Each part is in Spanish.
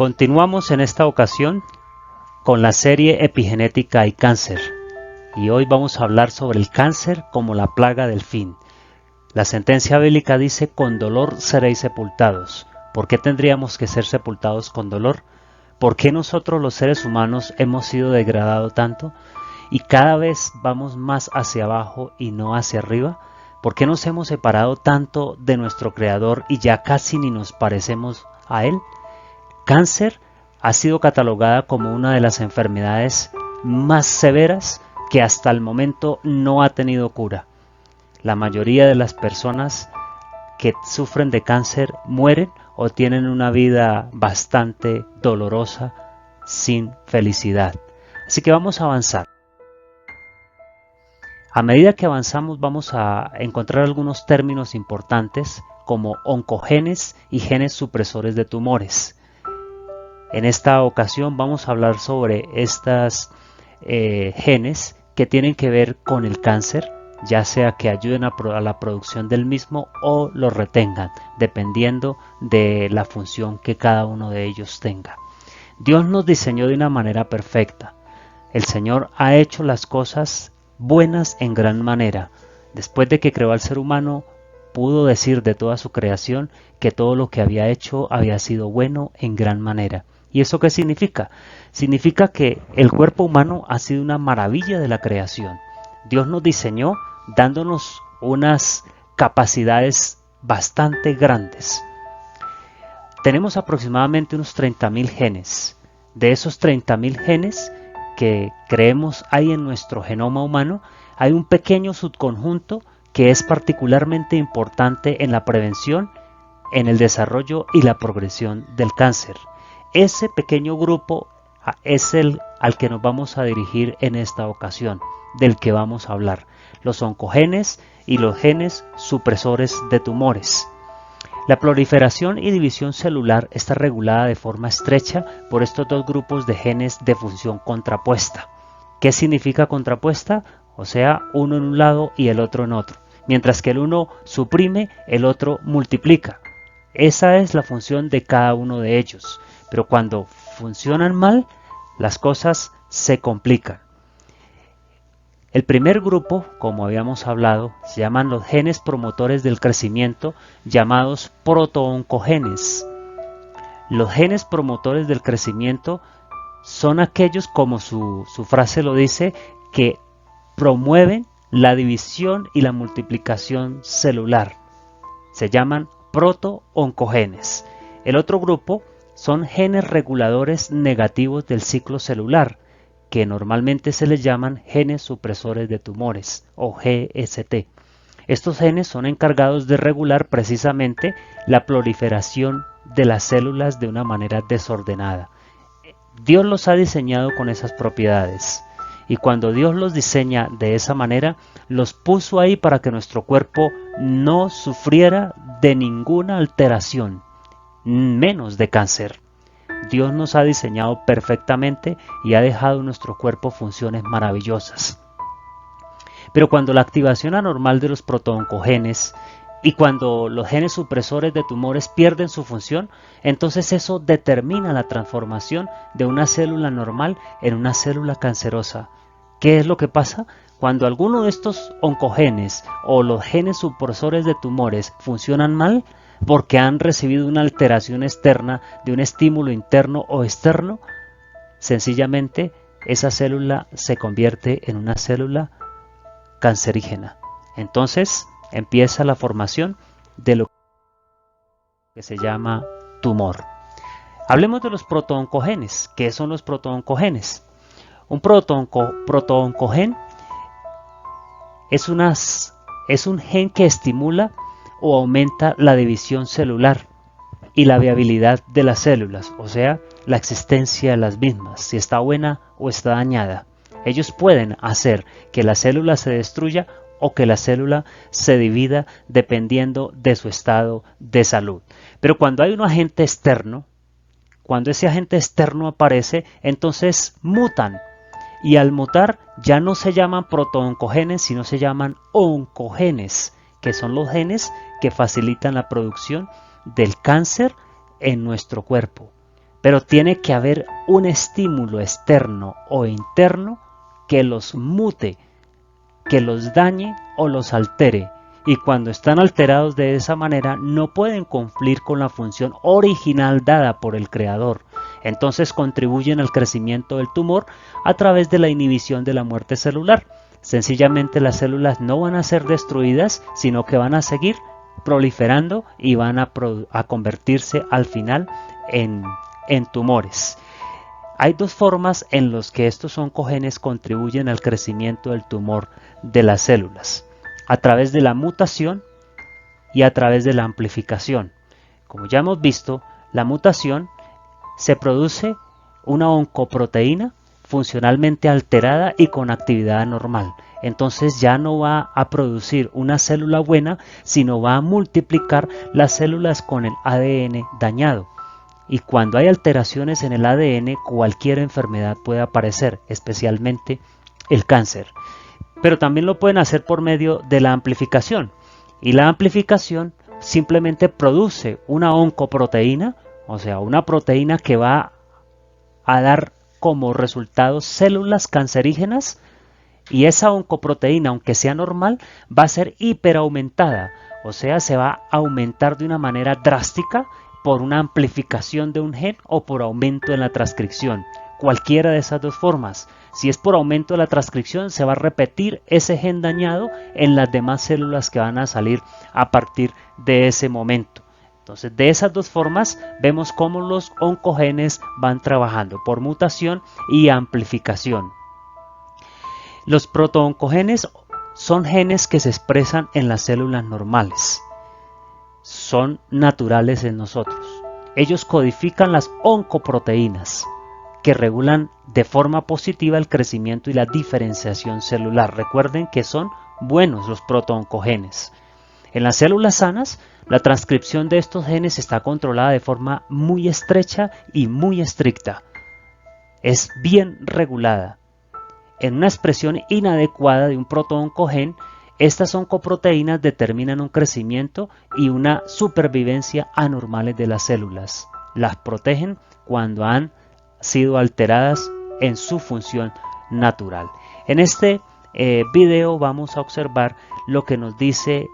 Continuamos en esta ocasión con la serie Epigenética y Cáncer, y hoy vamos a hablar sobre el cáncer como la plaga del fin. La sentencia bíblica dice: con dolor seréis sepultados. ¿Por qué tendríamos que ser sepultados con dolor? ¿Por qué nosotros los seres humanos hemos sido degradados tanto y cada vez vamos más hacia abajo y no hacia arriba? ¿Por qué nos hemos separado tanto de nuestro Creador y ya casi ni nos parecemos a Él? Cáncer ha sido catalogada como una de las enfermedades más severas que hasta el momento no ha tenido cura. La mayoría de las personas que sufren de cáncer mueren o tienen una vida bastante dolorosa, sin felicidad. Así que vamos a avanzar. A medida que avanzamos vamos a encontrar algunos términos importantes como oncogenes y genes supresores de tumores. En esta ocasión vamos a hablar sobre estos genes que tienen que ver con el cáncer, ya sea que ayuden a la producción del mismo o lo retengan, dependiendo de la función que cada uno de ellos tenga. Dios nos diseñó de una manera perfecta. El Señor ha hecho las cosas buenas en gran manera. Después de que creó al ser humano, pudo decir de toda su creación que todo lo que había hecho había sido bueno en gran manera. ¿Y eso qué significa? Significa que el cuerpo humano ha sido una maravilla de la creación. Dios nos diseñó dándonos unas capacidades bastante grandes. Tenemos aproximadamente unos 30.000 genes. De esos 30.000 genes que creemos hay en nuestro genoma humano, hay un pequeño subconjunto que es particularmente importante en la prevención, en el desarrollo y la progresión del cáncer. Ese pequeño grupo es el al que nos vamos a dirigir en esta ocasión, del que vamos a hablar: los oncogenes y los genes supresores de tumores. La proliferación y división celular está regulada de forma estrecha por estos dos grupos de genes de función contrapuesta. ¿Qué significa contrapuesta? O sea, uno en un lado y el otro en otro. Mientras que el uno suprime, el otro multiplica. Esa es la función de cada uno de ellos. Pero cuando funcionan mal, las cosas se complican. El primer grupo, como habíamos hablado, se llaman los genes promotores del crecimiento, llamados protooncogenes. Los genes promotores del crecimiento son aquellos, como su frase lo dice, que promueven la división y la multiplicación celular. Se llaman protooncogenes. El otro grupo son genes reguladores negativos del ciclo celular, que normalmente se les llaman genes supresores de tumores o GST. Estos genes son encargados de regular precisamente la proliferación de las células de una manera desordenada. Dios los ha diseñado con esas propiedades, y cuando Dios los diseña de esa manera, los puso ahí para que nuestro cuerpo no sufriera de ninguna alteración, menos de cáncer. Dios nos ha diseñado perfectamente y ha dejado en nuestro cuerpo funciones maravillosas. Pero cuando la activación anormal de los protooncogenes y cuando los genes supresores de tumores pierden su función, entonces eso determina la transformación de una célula normal en una célula cancerosa. ¿Qué es lo que pasa? Cuando alguno de estos oncogenes o los genes supresores de tumores funcionan mal, porque han recibido una alteración externa de un estímulo interno o externo, sencillamente esa célula se convierte en una célula cancerígena. Entonces empieza la formación de lo que se llama tumor. Hablemos de los protooncogenes. ¿Qué son los protooncogenes? Un protooncogen es un gen que estimula o aumenta la división celular y la viabilidad de las células, o sea, la existencia de las mismas, si está buena o está dañada. Ellos pueden hacer que la célula se destruya o que la célula se divida dependiendo de su estado de salud. Pero cuando hay un agente externo, cuando ese agente externo aparece, entonces mutan. Y al mutar ya no se llaman protooncogenes, sino se llaman oncogenes, que son los genes que facilitan la producción del cáncer en nuestro cuerpo. pero tiene que haber un estímulo externo o interno que los mute, que los dañe o los altere. Y cuando están alterados de esa manera no pueden cumplir con la función original dada por el creador. Entonces contribuyen al crecimiento del tumor a través de la inhibición de la muerte celular. Sencillamente las células no van a ser destruidas, sino que van a seguir proliferando y van a convertirse al final en tumores. Hay dos formas en las que estos oncogenes contribuyen al crecimiento del tumor de las células: a través de la mutación y a través de la amplificación. Como ya hemos visto, la mutación se produce una oncoproteína funcionalmente alterada y con actividad anormal. Entonces ya no va a producir una célula buena, sino va a multiplicar las células con el ADN dañado. Y cuando hay alteraciones en el ADN, cualquier enfermedad puede aparecer, especialmente el cáncer. Pero también lo pueden hacer por medio de la amplificación. Y la amplificación simplemente produce una oncoproteína, o sea, una proteína que va a dar como resultado células cancerígenas, y esa oncoproteína, aunque sea normal, va a ser hiperaumentada, o sea, se va a aumentar de una manera drástica por una amplificación de un gen o por aumento en la transcripción. Cualquiera de esas dos formas. Si es por aumento de la transcripción, se va a repetir ese gen dañado en las demás células que van a salir a partir de ese momento. Entonces, de esas dos formas vemos cómo los oncogenes van trabajando por mutación y amplificación. Los protooncogenes son genes que se expresan en las células normales. Son naturales en nosotros. Ellos codifican las oncoproteínas que regulan de forma positiva el crecimiento y la diferenciación celular. Recuerden que son buenos los protooncogenes. En las células sanas, la transcripción de estos genes está controlada de forma muy estrecha y muy estricta. Es bien regulada. En una expresión inadecuada de un protooncogen, estas oncoproteínas determinan un crecimiento y una supervivencia anormales de las células. Las protegen cuando han sido alteradas en su función natural. En este video vamos a observar lo que nos dice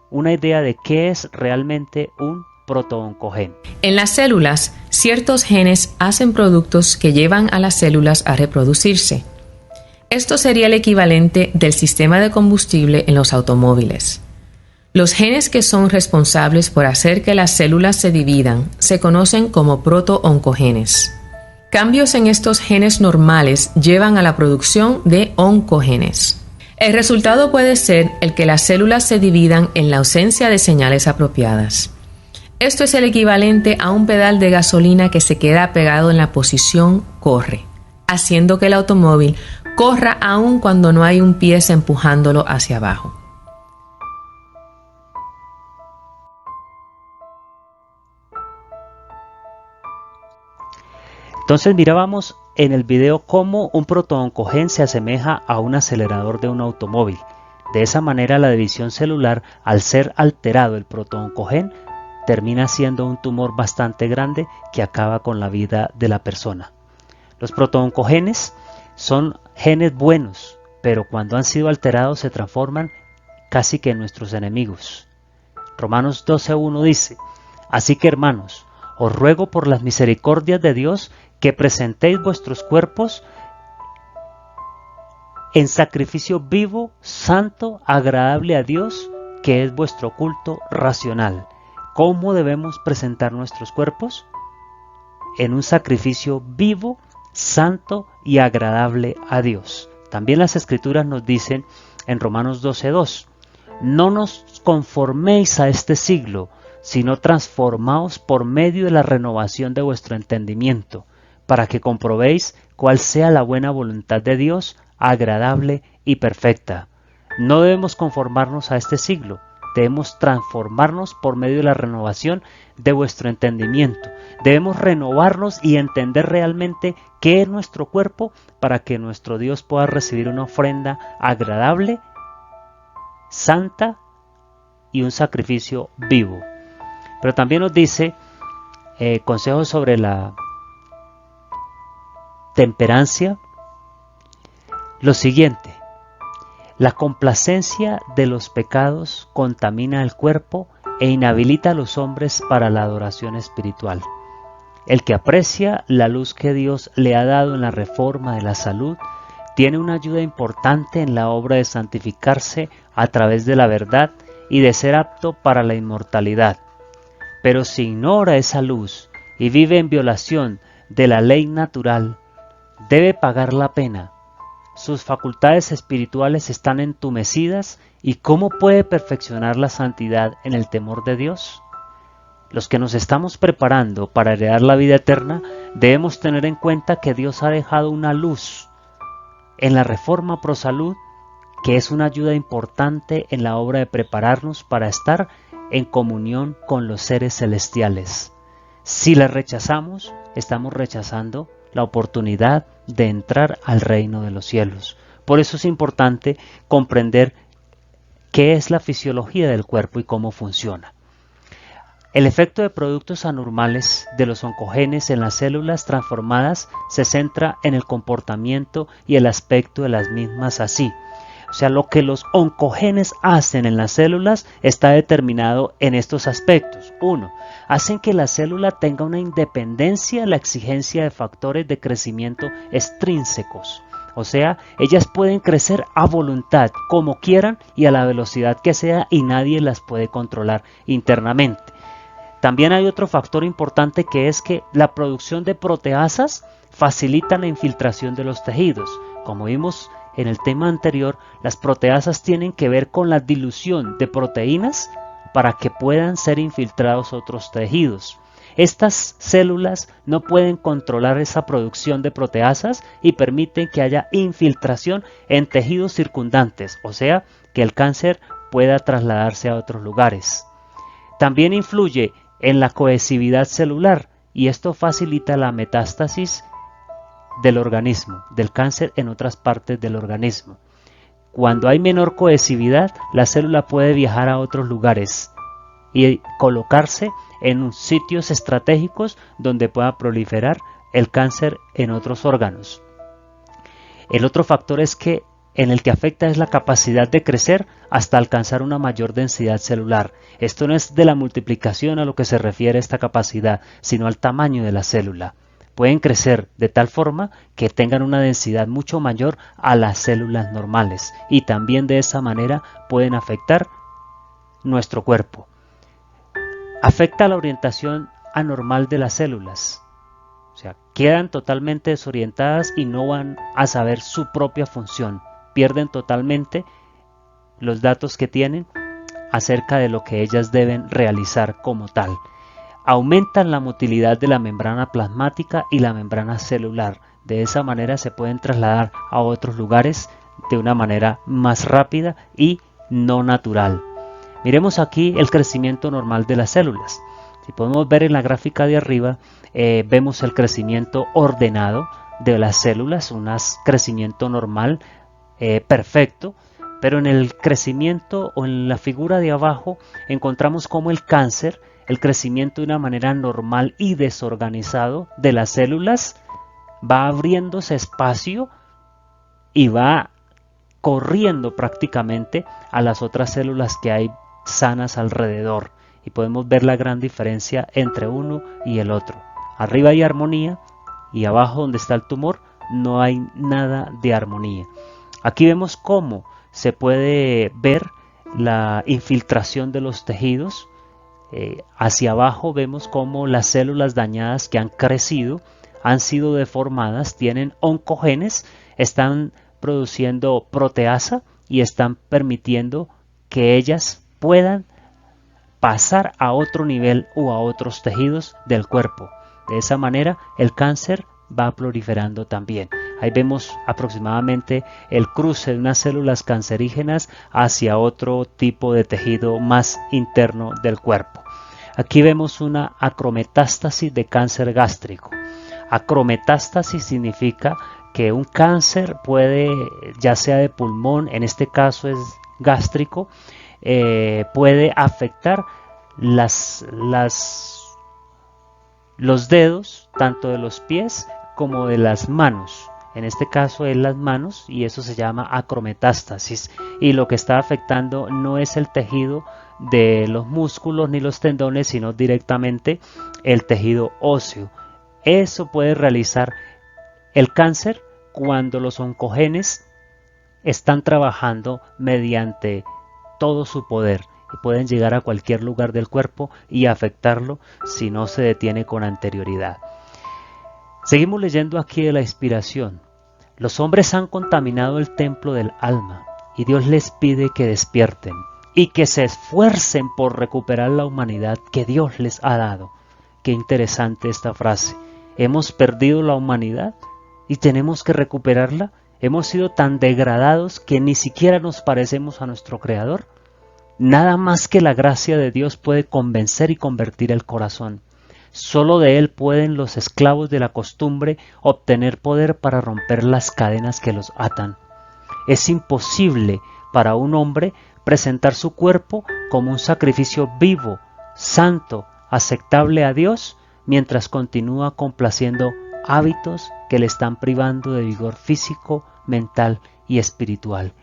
una idea de qué es realmente un protooncogen. En las células, ciertos genes hacen productos que llevan a las células a reproducirse. Esto sería el equivalente del sistema de combustible en los automóviles. Los genes que son responsables por hacer que las células se dividan se conocen como protooncogenes. Cambios en estos genes normales llevan a la producción de oncogenes. El resultado puede ser el que las células se dividan en la ausencia de señales apropiadas. Esto es el equivalente a un pedal de gasolina que se queda pegado en la posición corre, haciendo que el automóvil corra aun cuando no hay un pie empujándolo hacia abajo. Entonces mirábamos en el video cómo un protooncogen se asemeja a un acelerador de un automóvil. De esa manera la división celular, al ser alterado el protooncogen, termina siendo un tumor bastante grande que acaba con la vida de la persona. Los protooncogenes son genes buenos, pero cuando han sido alterados se transforman casi que en nuestros enemigos. Romanos 12:1 dice: así que hermanos, os ruego por las misericordias de Dios que presentéis vuestros cuerpos en sacrificio vivo, santo, agradable a Dios, que es vuestro culto racional. ¿Cómo debemos presentar nuestros cuerpos? En un sacrificio vivo, santo y agradable a Dios. También las Escrituras nos dicen en Romanos 12:2: no nos conforméis a este siglo, sino transformaos por medio de la renovación de vuestro entendimiento, para que comprobéis cuál sea la buena voluntad de Dios, agradable y perfecta. No debemos conformarnos a este siglo, debemos transformarnos por medio de la renovación de vuestro entendimiento. Debemos renovarnos y entender realmente qué es nuestro cuerpo para que nuestro Dios pueda recibir una ofrenda agradable, santa y un sacrificio vivo. Pero también nos dice consejos sobre la temperancia. Lo siguiente: la complacencia de los pecados contamina el cuerpo e inhabilita a los hombres para la adoración espiritual. El que aprecia la luz que Dios le ha dado en la reforma de la salud tiene una ayuda importante en la obra de santificarse a través de la verdad y de ser apto para la inmortalidad. Pero si ignora esa luz y vive en violación de la ley natural, debe pagar la pena. Sus facultades espirituales están entumecidas, y ¿cómo puede perfeccionar la santidad en el temor de Dios? Los que nos estamos preparando para heredar la vida eterna debemos tener en cuenta que Dios ha dejado una luz en la reforma pro salud que es una ayuda importante en la obra de prepararnos para estar en comunión con los seres celestiales. Si la rechazamos, estamos rechazando la oportunidad de entrar al reino de los cielos. Por eso es importante comprender qué es la fisiología del cuerpo y cómo funciona. El efecto de productos anormales de los oncogenes en las células transformadas se centra en el comportamiento y el aspecto de las mismas así. O sea, lo que los oncogenes hacen en las células está determinado en estos aspectos. 1. Hacen que la célula tenga una independencia de la exigencia de factores de crecimiento extrínsecos. O sea, ellas pueden crecer a voluntad, como quieran y a la velocidad que sea, y nadie las puede controlar internamente. También hay otro factor importante, que es que la producción de proteasas facilita la infiltración de los tejidos. Como vimos en el tema anterior, las proteasas tienen que ver con la dilución de proteínas para que puedan ser infiltrados otros tejidos. Estas células no pueden controlar esa producción de proteasas y permiten que haya infiltración en tejidos circundantes, o sea, que el cáncer pueda trasladarse a otros lugares. También influye en la cohesividad celular, y esto facilita la metástasis del organismo, del cáncer en otras partes del organismo. Cuando hay menor cohesividad, la célula puede viajar a otros lugares y colocarse en sitios estratégicos donde pueda proliferar el cáncer en otros órganos. El otro factor es que en el que afecta es la capacidad de crecer hasta alcanzar una mayor densidad celular. Esto no es de la multiplicación a lo que se refiere esta capacidad, sino al tamaño de la célula. Pueden crecer de tal forma que tengan una densidad mucho mayor a las células normales, y también de esa manera pueden afectar nuestro cuerpo. Afecta la orientación anormal de las células. O sea, quedan totalmente desorientadas y no van a saber su propia función. Pierden totalmente los datos que tienen acerca de lo que ellas deben realizar como tal. Aumentan la motilidad de la membrana plasmática y la membrana celular. De esa manera se pueden trasladar a otros lugares de una manera más rápida y no natural. Miremos aquí el crecimiento normal de las células. Si podemos ver en la gráfica de arriba, vemos el crecimiento ordenado de las células, un crecimiento normal perfecto, pero en el crecimiento o en la figura de abajo encontramos como el cáncer, el crecimiento de una manera normal y desorganizado de las células, va abriéndose espacio y va corriendo prácticamente a las otras células que hay sanas alrededor, y podemos ver la gran diferencia entre uno y el otro. Arriba hay armonía y abajo, donde está el tumor, no hay nada de armonía. Aquí vemos cómo se puede ver la infiltración de los tejidos. Hacia abajo vemos cómo las células dañadas que han crecido, han sido deformadas, tienen oncogenes, están produciendo proteasa y están permitiendo que ellas puedan pasar a otro nivel o a otros tejidos del cuerpo. De esa manera el cáncer va proliferando también. Ahí vemos aproximadamente el cruce de unas células cancerígenas hacia otro tipo de tejido más interno del cuerpo. Aquí vemos una acrometástasis de cáncer gástrico. Acrometástasis significa que un cáncer puede, ya sea de pulmón, en este caso es gástrico, puede afectar las los dedos, tanto de los pies como de las manos. En este caso es las manos y eso se llama acrometástasis. Y lo que está afectando no es el tejido de los músculos ni los tendones, sino directamente el tejido óseo. Eso puede realizar el cáncer cuando los oncogenes están trabajando mediante todo su poder y pueden llegar a cualquier lugar del cuerpo y afectarlo si no se detiene con anterioridad. Seguimos leyendo aquí de la inspiración. Los hombres han contaminado el templo del alma y Dios les pide que despierten y que se esfuercen por recuperar la humanidad que Dios les ha dado. Qué interesante esta frase. Hemos perdido la humanidad y tenemos que recuperarla. Hemos sido tan degradados que ni siquiera nos parecemos a nuestro Creador. Nada más que la gracia de Dios puede convencer y convertir el corazón. Solo de Él pueden los esclavos de la costumbre obtener poder para romper las cadenas que los atan. Es imposible para un hombre presentar su cuerpo como un sacrificio vivo, santo, aceptable a Dios, mientras continúa complaciendo hábitos que le están privando de vigor físico, mental y espiritual.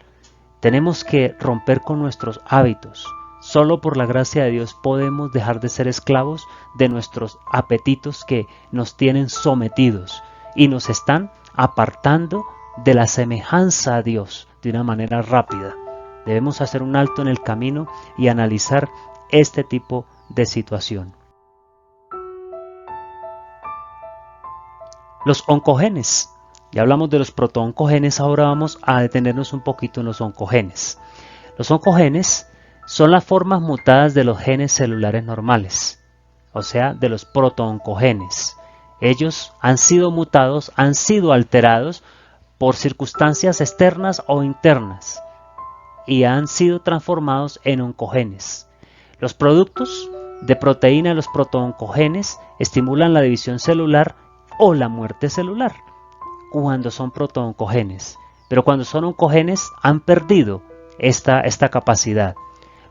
Tenemos que romper con nuestros hábitos. Solo por la gracia de Dios podemos dejar de ser esclavos de nuestros apetitos que nos tienen sometidos y nos están apartando de la semejanza a Dios de una manera rápida. Debemos hacer un alto en el camino y analizar este tipo de situación. Los oncogenes. Ya hablamos de los protooncogenes, ahora vamos a detenernos un poquito en los oncogenes. Los oncogenes son las formas mutadas de los genes celulares normales, o sea, de los protooncogenes. Ellos han sido mutados, han sido alterados por circunstancias externas o internas y han sido transformados en oncogenes. Los productos de proteína de los protooncogenes estimulan la división celular o la muerte celular cuando son protooncogenes, pero cuando son oncogenes han perdido esta capacidad.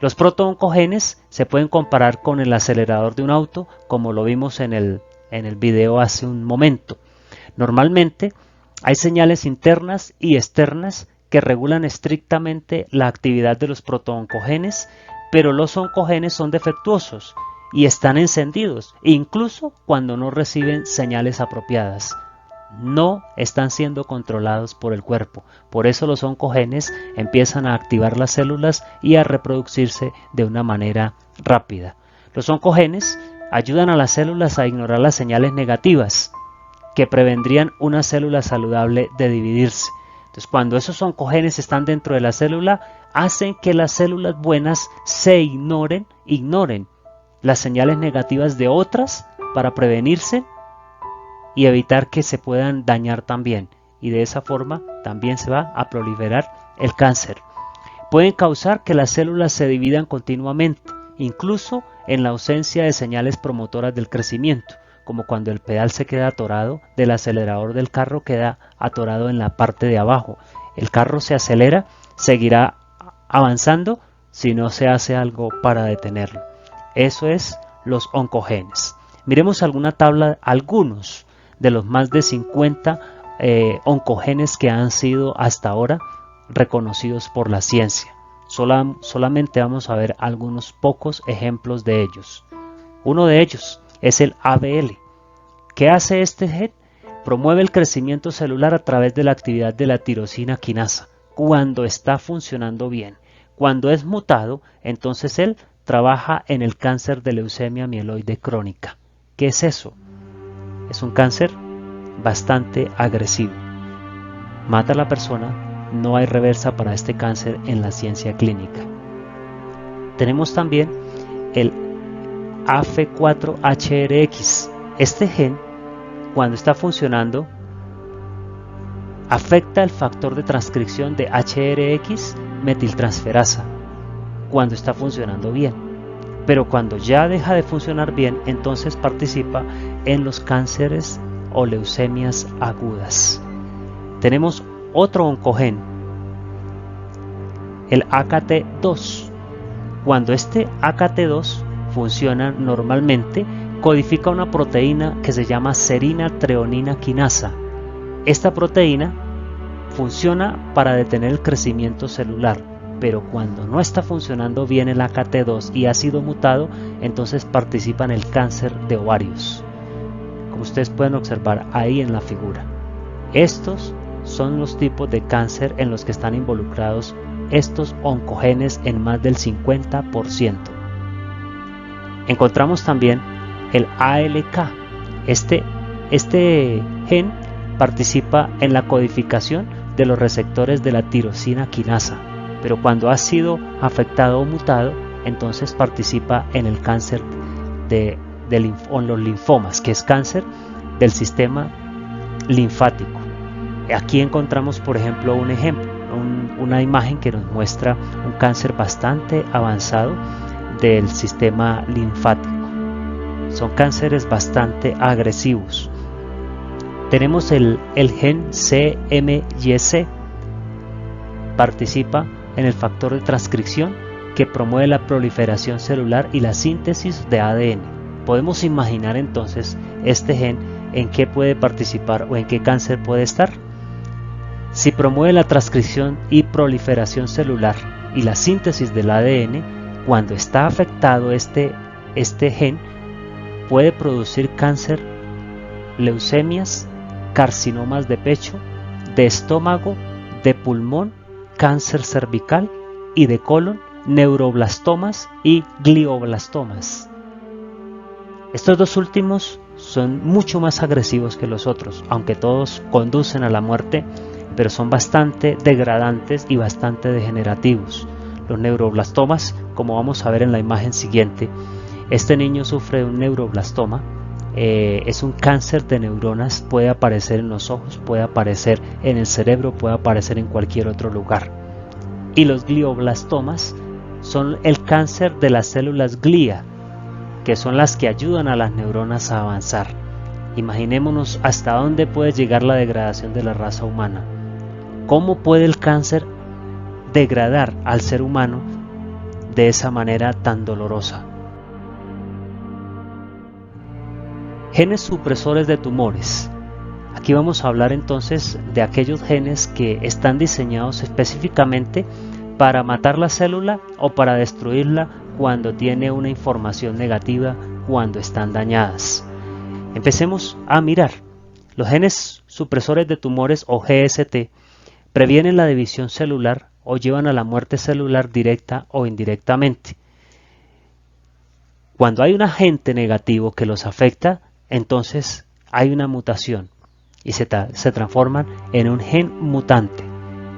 Los protooncogenes se pueden comparar con el acelerador de un auto, como lo vimos en el video hace un momento. Normalmente hay señales internas y externas que regulan estrictamente la actividad de los protooncogenes, pero los oncogenes son defectuosos y están encendidos, incluso cuando no reciben señales apropiadas. No están siendo controlados por el cuerpo. Por eso los oncogenes empiezan a activar las células y a reproducirse de una manera rápida. Los oncogenes ayudan a las células a ignorar las señales negativas que prevendrían una célula saludable de dividirse. Entonces, cuando esos oncogenes están dentro de la célula, hacen que las células buenas se ignoren las señales negativas de otras para prevenirse y evitar que se puedan dañar también, y de esa forma también se va a proliferar el cáncer. Pueden causar que las células se dividan continuamente, incluso en la ausencia de señales promotoras del crecimiento, como cuando el pedal se queda atorado del acelerador del carro, queda atorado en la parte de abajo. El carro se acelera, seguirá avanzando si no se hace algo para detenerlo. Eso es los oncogenes. Miremos alguna tabla, algunos de los más de 50 oncogenes que han sido hasta ahora reconocidos por la ciencia. Solamente vamos a ver algunos pocos ejemplos de ellos. Uno de ellos es el ABL. ¿Qué hace este gen? Promueve el crecimiento celular a través de la actividad de la tirosina quinasa cuando está funcionando bien. Cuando es mutado, entonces él trabaja en el cáncer de leucemia mieloide crónica. ¿Qué es eso? Es un cáncer bastante agresivo. Mata a la persona, no hay reversa para este cáncer en la ciencia clínica. Tenemos también el AF4HRX. Este gen, cuando está funcionando, afecta el factor de transcripción de HRX metiltransferasa cuando está funcionando bien. Pero cuando ya deja de funcionar bien, entonces participa en los cánceres o leucemias agudas. Tenemos otro oncogen, el AKT2. Cuando este AKT2 funciona normalmente, codifica una proteína que se llama serina treonina quinasa. Esta proteína funciona para detener el crecimiento celular, pero cuando no está funcionando bien el AKT2 y ha sido mutado, entonces participa en el cáncer de ovarios, como ustedes pueden observar ahí en la figura. Estos son los tipos de cáncer en los que están involucrados estos oncogenes en más del 50%. Encontramos también el ALK. Este gen participa en la codificación de los receptores de la tirosina quinasa, pero cuando ha sido afectado o mutado, entonces participa en el cáncer o en los linfomas, que es cáncer del sistema linfático. Aquí encontramos, por ejemplo, una imagen que nos muestra un cáncer bastante avanzado del sistema linfático. Son cánceres bastante agresivos. Tenemos el gen CMYC, participa en el factor de transcripción que promueve la proliferación celular y la síntesis de ADN. Podemos imaginar entonces este gen en qué puede participar o en qué cáncer puede estar. Si promueve la transcripción y proliferación celular y la síntesis del ADN, cuando está afectado este gen, puede producir cáncer, leucemias, carcinomas de pecho, de estómago, de pulmón, cáncer cervical y de colon, neuroblastomas y glioblastomas. Estos dos últimos son mucho más agresivos que los otros, aunque todos conducen a la muerte, pero son bastante degradantes y bastante degenerativos. Los neuroblastomas, como vamos a ver en la imagen siguiente, este niño sufre de un neuroblastoma. Es un cáncer de neuronas, puede aparecer en los ojos, puede aparecer en el cerebro, puede aparecer en cualquier otro lugar. Y los glioblastomas son el cáncer de las células glía, que son las que ayudan a las neuronas a avanzar. Imaginémonos hasta dónde puede llegar la degradación de la raza humana. ¿Cómo puede el cáncer degradar al ser humano de esa manera tan dolorosa? Genes supresores de tumores. Aquí vamos a hablar entonces de aquellos genes que están diseñados específicamente para matar la célula o para destruirla cuando tiene una información negativa, cuando están dañadas. Empecemos a mirar. Los genes supresores de tumores o GST previenen la división celular o llevan a la muerte celular directa o indirectamente. Cuando hay un agente negativo que los afecta, entonces hay una mutación y se transforman en un gen mutante.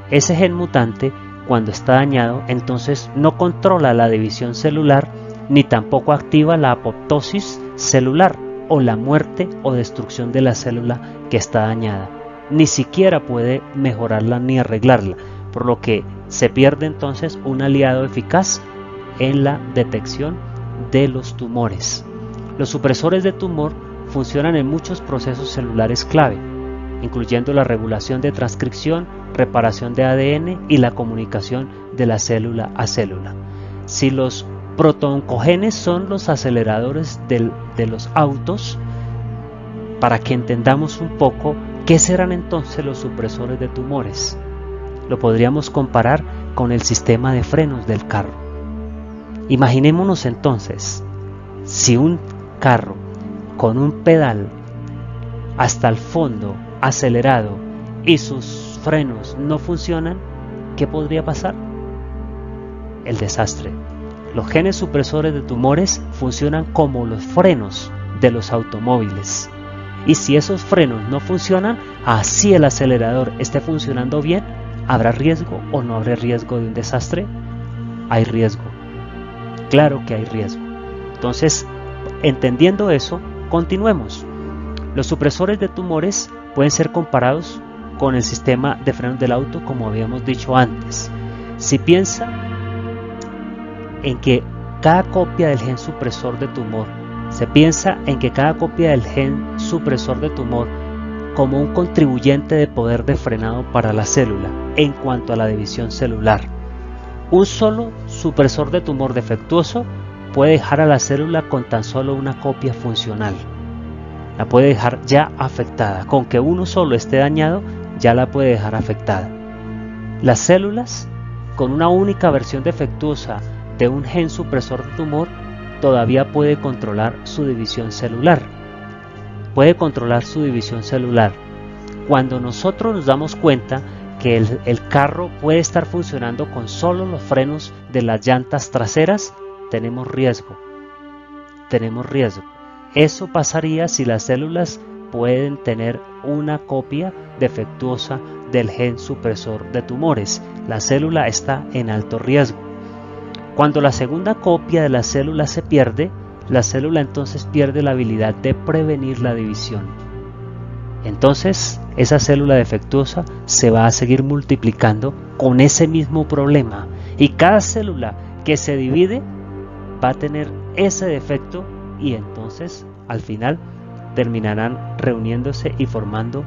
Ese gen mutante, cuando está dañado, entonces no controla la división celular ni tampoco activa la apoptosis celular o la muerte o destrucción de la célula que está dañada. Ni siquiera puede mejorarla ni arreglarla, por lo que se pierde entonces un aliado eficaz en la detección de los tumores. Los supresores de tumor funcionan en muchos procesos celulares clave, incluyendo la regulación de transcripción, reparación de ADN y la comunicación de la célula a célula. Si los protooncogenes son los aceleradores de los autos, para que entendamos un poco qué serán entonces los supresores de tumores, lo podríamos comparar con el sistema de frenos del carro. Imaginémonos entonces, si un carro con un pedal hasta el fondo acelerado y sus frenos no funcionan, ¿qué podría pasar? El desastre. Los genes supresores de tumores funcionan como los frenos de los automóviles. Y si esos frenos no funcionan, así el acelerador esté funcionando bien, ¿habrá riesgo o no habrá riesgo de un desastre? Hay riesgo. Claro que hay riesgo. Entonces, entendiendo eso, continuemos. Los supresores de tumores pueden ser comparados con el sistema de frenos del auto, como habíamos dicho antes. Si piensa en que cada copia del gen supresor de tumor, como un contribuyente de poder de frenado para la célula en cuanto a la división celular. Un solo supresor de tumor defectuoso puede dejar a la célula con tan solo una copia funcional. La puede dejar ya afectada. Con que uno solo esté dañado, ya la puede dejar afectada. Las células, con una única versión defectuosa de un gen supresor de tumor, todavía puede controlar su división celular. Cuando nosotros nos damos cuenta que el carro puede estar funcionando con solo los frenos de las llantas traseras, tenemos riesgo. Eso pasaría si las células pueden tener una copia defectuosa del gen supresor de tumores. La célula está en alto riesgo. Cuando la segunda copia de la célula se pierde, la célula entonces pierde la habilidad de prevenir la división. Entonces, esa célula defectuosa se va a seguir multiplicando con ese mismo problema. Y cada célula que se divide va a tener ese defecto y entonces, al final, terminarán reuniéndose y formando un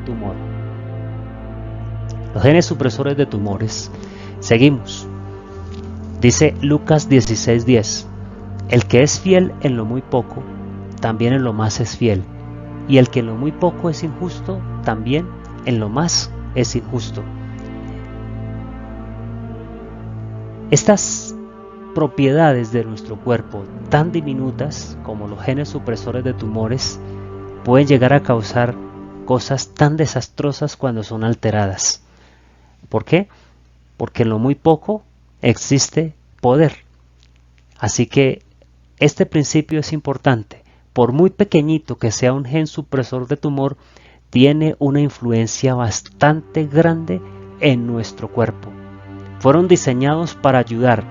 tumor. Los genes supresores de tumores. Seguimos. Dice Lucas 16:10: el que es fiel en lo muy poco, también en lo más es fiel, y el que en lo muy poco es injusto, también en lo más es injusto. Estas propiedades de nuestro cuerpo, tan diminutas como los genes supresores de tumores, pueden llegar a causar cosas tan desastrosas cuando son alteradas. ¿Por qué? Porque en lo muy poco existe poder. Así que este principio es importante. Por muy pequeñito que sea un gen supresor de tumor, tiene una influencia bastante grande en nuestro cuerpo. Fueron diseñados para ayudar,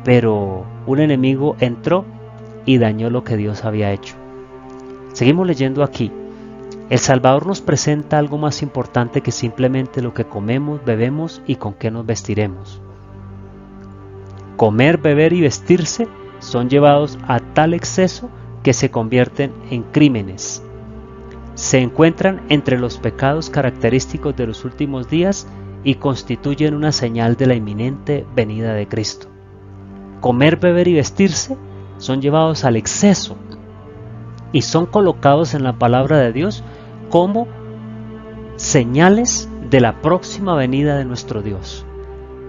pero un enemigo entró y dañó lo que Dios había hecho. Seguimos leyendo aquí. El Salvador nos presenta algo más importante que simplemente lo que comemos, bebemos y con qué nos vestiremos. Comer, beber y vestirse son llevados a tal exceso que se convierten en crímenes. Se encuentran entre los pecados característicos de los últimos días y constituyen una señal de la inminente venida de Cristo. Comer, beber y vestirse son llevados al exceso y son colocados en la palabra de Dios como señales de la próxima venida de nuestro Dios.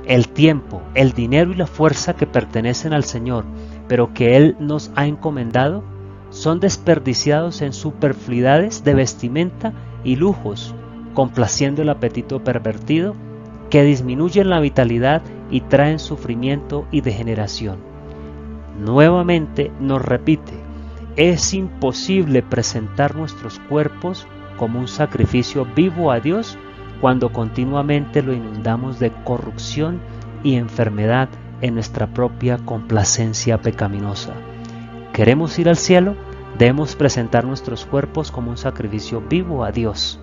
El tiempo, el dinero y la fuerza que pertenecen al Señor, pero que Él nos ha encomendado, son desperdiciados en superfluidades de vestimenta y lujos, complaciendo el apetito pervertido, que disminuyen la vitalidad y traen sufrimiento y degeneración. Nuevamente nos repite: es imposible presentar nuestros cuerpos como un sacrificio vivo a Dios cuando continuamente lo inundamos de corrupción y enfermedad en nuestra propia complacencia pecaminosa. ¿Queremos ir al cielo? Debemos presentar nuestros cuerpos como un sacrificio vivo a Dios.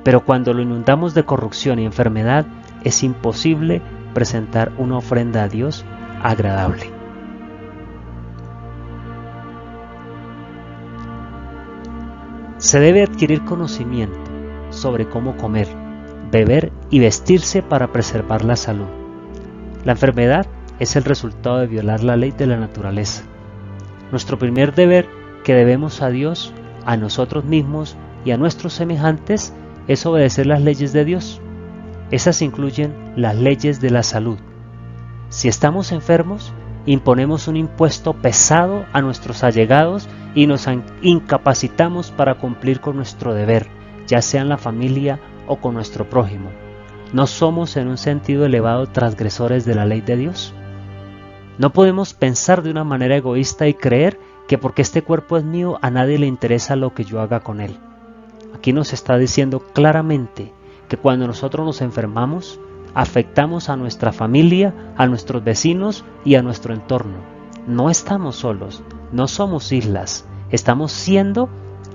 Pero cuando lo inundamos de corrupción y enfermedad, es imposible presentar una ofrenda a Dios agradable. Se debe adquirir conocimiento sobre cómo comer, beber y vestirse para preservar la salud. La enfermedad es el resultado de violar la ley de la naturaleza. Nuestro primer deber que debemos a Dios, a nosotros mismos y a nuestros semejantes es obedecer las leyes de Dios. Esas incluyen las leyes de la salud. Si estamos enfermos, imponemos un impuesto pesado a nuestros allegados y nos incapacitamos para cumplir con nuestro deber, ya sea en la familia o con nuestro prójimo. ¿No somos en un sentido elevado transgresores de la ley de Dios? No podemos pensar de una manera egoísta y creer que porque este cuerpo es mío, a nadie le interesa lo que yo haga con él. Aquí nos está diciendo claramente que cuando nosotros nos enfermamos, afectamos a nuestra familia, a nuestros vecinos y a nuestro entorno. No estamos solos, no somos islas, estamos siendo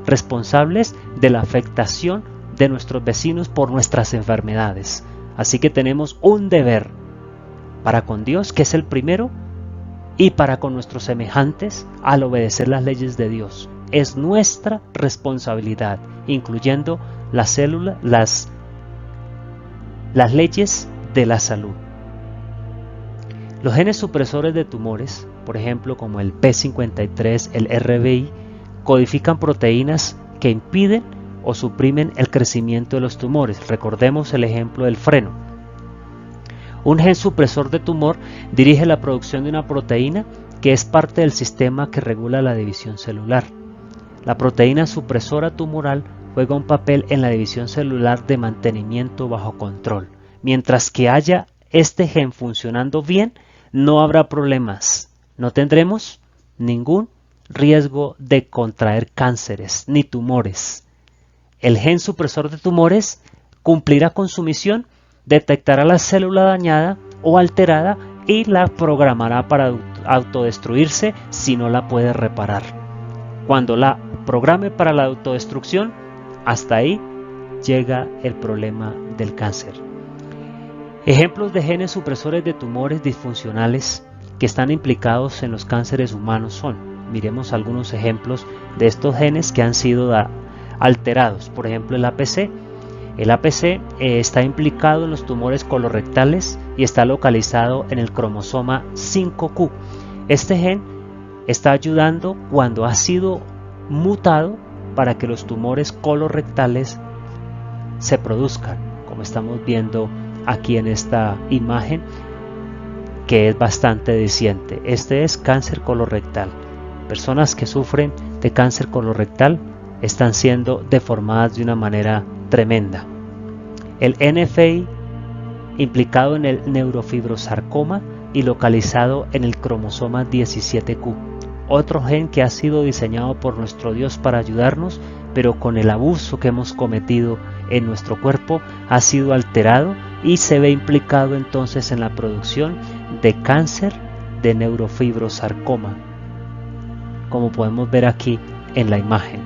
responsables de la afectación de nuestros vecinos por nuestras enfermedades. Así que tenemos un deber para con Dios, que es el primero, y para con nuestros semejantes al obedecer las leyes de Dios. Es nuestra responsabilidad, incluyendo las leyes de la salud. Los genes supresores de tumores, por ejemplo como el P53, el RBI, codifican proteínas que impiden o suprimen el crecimiento de los tumores. Recordemos el ejemplo del freno. Un gen supresor de tumor dirige la producción de una proteína que es parte del sistema que regula la división celular. La proteína supresora tumoral juega un papel en la división celular de mantenimiento bajo control. Mientras que haya este gen funcionando bien, no habrá problemas. No tendremos ningún riesgo de contraer cánceres ni tumores. El gen supresor de tumores cumplirá con su misión, detectará la célula dañada o alterada y la programará para autodestruirse si no la puede reparar. Cuando la programe para la autodestrucción, hasta ahí llega el problema del cáncer. Ejemplos de genes supresores de tumores disfuncionales que están implicados en los cánceres humanos son, miremos algunos ejemplos de estos genes que han sido alterados. Por ejemplo, el APC. El APC está implicado en los tumores colorectales y está localizado en el cromosoma 5Q. Este gen está ayudando cuando ha sido mutado para que los tumores colorectales se produzcan, como estamos viendo aquí en esta imagen, que es bastante diciente. Este es cáncer colorectal. Personas que sufren de cáncer colorectal están siendo deformadas de una manera tremenda. El NFI, implicado en el neurofibrosarcoma y localizado en el cromosoma 17Q. Otro gen que ha sido diseñado por nuestro Dios para ayudarnos, pero con el abuso que hemos cometido en nuestro cuerpo ha sido alterado y se ve implicado entonces en la producción de cáncer de neurofibrosarcoma, como podemos ver aquí en la imagen.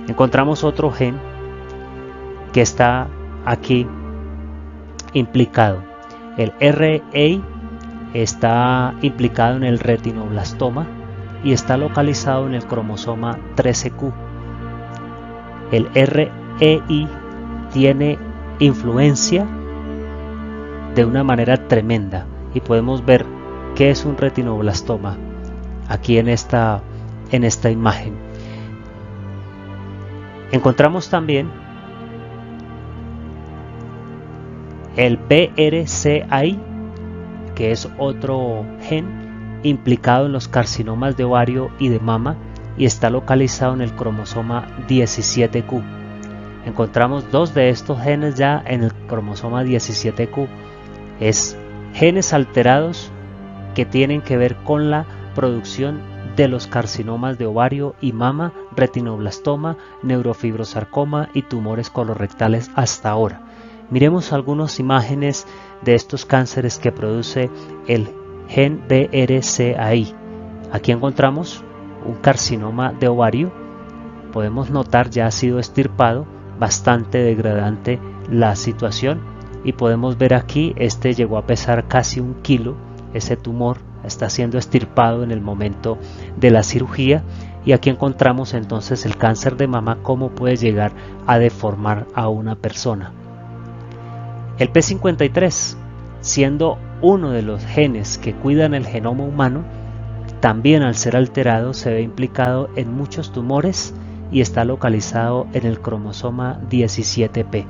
Encontramos otro gen que está aquí implicado. El RA está implicado en el retinoblastoma y está localizado en el cromosoma 13Q. El REI tiene influencia de una manera tremenda y podemos ver qué es un retinoblastoma aquí en esta imagen. Encontramos también el BRCA, que es otro gen implicado en los carcinomas de ovario y de mama y está localizado en el cromosoma 17Q. Encontramos dos de estos genes ya en el cromosoma 17Q. Es genes alterados que tienen que ver con la producción de los carcinomas de ovario y mama, retinoblastoma, neurofibrosarcoma y tumores colorectales hasta ahora. Miremos algunas imágenes de estos cánceres que produce el gen BRCA. Aquí encontramos un carcinoma de ovario. Podemos notar ya ha sido extirpado, bastante degradante la situación, y podemos ver aquí, este llegó a pesar casi 1 kilo, ese tumor está siendo extirpado en el momento de la cirugía, y aquí encontramos entonces el cáncer de mama, cómo puede llegar a deformar a una persona. El P53, siendo uno de los genes que cuidan el genoma humano, también al ser alterado se ve implicado en muchos tumores y está localizado en el cromosoma 17P.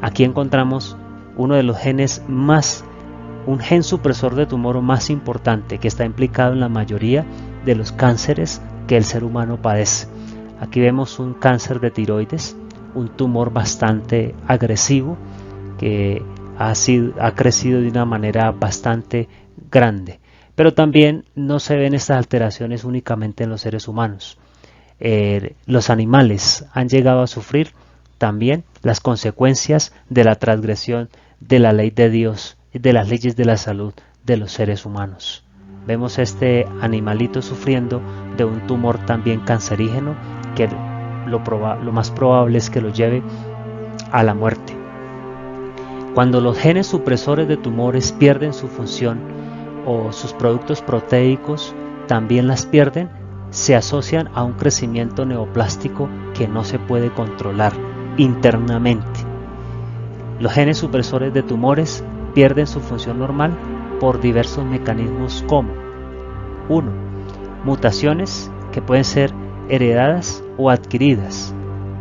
Aquí encontramos uno de los genes un gen supresor de tumor más importante que está implicado en la mayoría de los cánceres que el ser humano padece. Aquí vemos un cáncer de tiroides, un tumor bastante agresivo que ha crecido de una manera bastante grande, pero también no se ven estas alteraciones únicamente en los seres humanos. Los animales han llegado a sufrir también las consecuencias de la transgresión de la ley de Dios y de las leyes de la salud de los seres humanos. Vemos este animalito sufriendo de un tumor también cancerígeno que lo más probable es que lo lleve a la muerte. Cuando los genes supresores de tumores pierden su función o sus productos proteicos también las pierden, se asocian a un crecimiento neoplástico que no se puede controlar internamente. Los genes supresores de tumores pierden su función normal por diversos mecanismos como 1. Mutaciones que pueden ser heredadas o adquiridas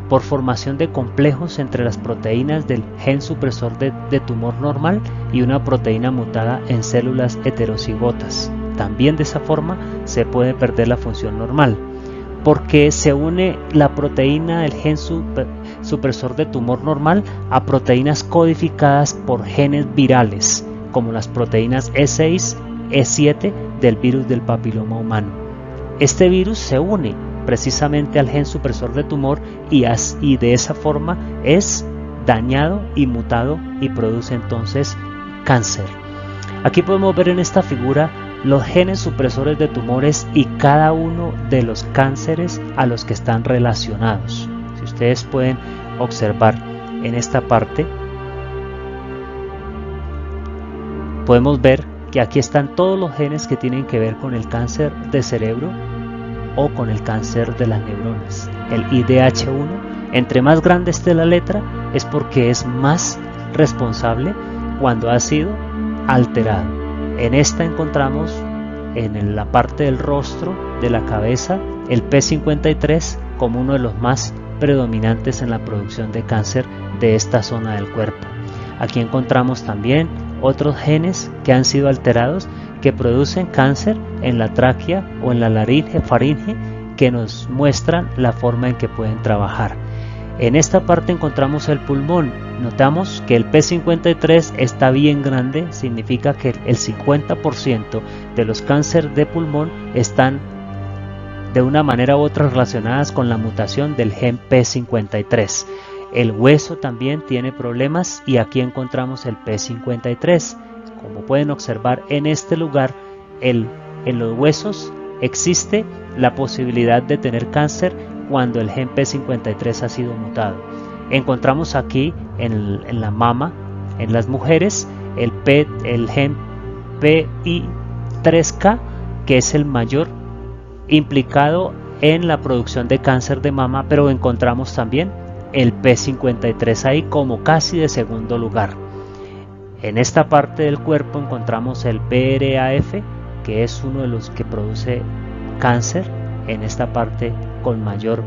por formación de complejos entre las proteínas del gen supresor de tumor normal y una proteína mutada en células heterocigotas. También de esa forma se puede perder la función normal, porque se une la proteína del gen supresor de tumor normal a proteínas codificadas por genes virales, como las proteínas E6, E7 del virus del papiloma humano. Este virus se une precisamente al gen supresor de tumor y de esa forma es dañado y mutado y produce entonces cáncer. Aquí podemos ver en esta figura los genes supresores de tumores y cada uno de los cánceres a los que están relacionados. Si ustedes pueden observar en esta parte, podemos ver que aquí están todos los genes que tienen que ver con el cáncer de cerebro o con el cáncer de las neuronas. El IDH1, entre más grande esté la letra, es porque es más responsable cuando ha sido alterado. En esta encontramos en la parte del rostro, de la cabeza, el P53 como uno de los más predominantes en la producción de cáncer de esta zona del cuerpo. Aquí encontramos también otros genes que han sido alterados que producen cáncer en la tráquea o en la faringe, que nos muestran la forma en que pueden trabajar. En esta parte encontramos el pulmón. Notamos que el P53 está bien grande, significa que el 50% de los cánceres de pulmón están de una manera u otra relacionadas con la mutación del gen P53. El hueso también tiene problemas y aquí encontramos el P53. Como pueden observar en este lugar, en los huesos existe la posibilidad de tener cáncer cuando el gen P53 ha sido mutado. Encontramos aquí en la mama, en las mujeres, el gen PI3K, que es el mayor implicado en la producción de cáncer de mama, pero encontramos también el P53 ahí como casi de segundo lugar. En esta parte del cuerpo encontramos el BRAF, que es uno de los que produce cáncer en esta parte con mayor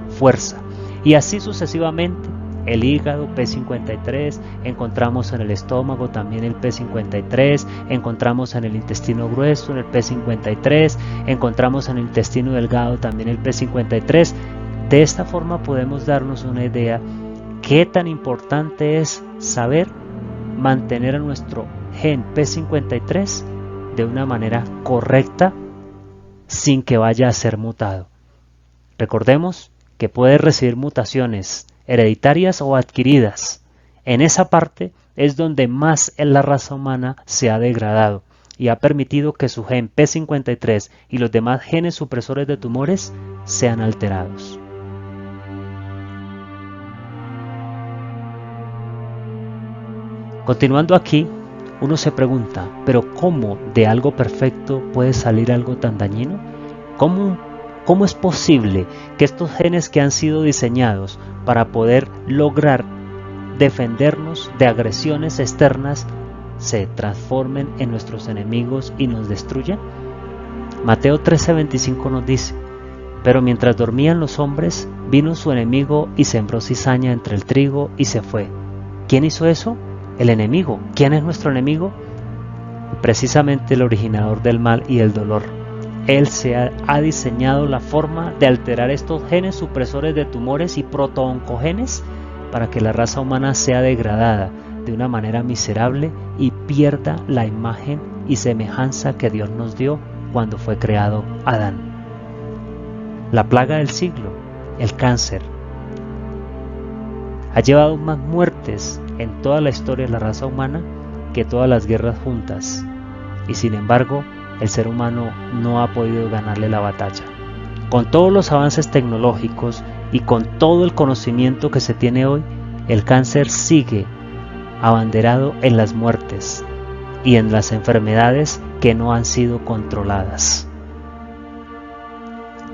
fuerza. Y así sucesivamente, el hígado P53, encontramos en el estómago también el P53, encontramos en el intestino grueso el P53, encontramos en el intestino delgado también el P53. De esta forma podemos darnos una idea qué tan importante es saber mantener a nuestro gen P53 de una manera correcta sin que vaya a ser mutado. Recordemos que puede recibir mutaciones hereditarias o adquiridas. En esa parte es donde más la raza humana se ha degradado y ha permitido que su gen P53 y los demás genes supresores de tumores sean alterados. Continuando aquí, uno se pregunta, ¿pero cómo de algo perfecto puede salir algo tan dañino? ¿Cómo es posible que estos genes que han sido diseñados para poder lograr defendernos de agresiones externas se transformen en nuestros enemigos y nos destruyan? Mateo 13:25 nos dice, pero mientras dormían los hombres, vino su enemigo y sembró cizaña entre el trigo y se fue. ¿Quién hizo eso? El enemigo. ¿Quién es nuestro enemigo? Precisamente el originador del mal y el dolor. Él ha diseñado la forma de alterar estos genes supresores de tumores y protooncogenes para que la raza humana sea degradada de una manera miserable y pierda la imagen y semejanza que Dios nos dio cuando fue creado Adán. La plaga del siglo, el cáncer, ha llevado más muertes en toda la historia de la raza humana que todas las guerras juntas, y sin embargo el ser humano no ha podido ganarle la batalla. Con todos los avances tecnológicos y con todo el conocimiento que se tiene hoy, el cáncer sigue abanderado en las muertes y en las enfermedades que no han sido controladas.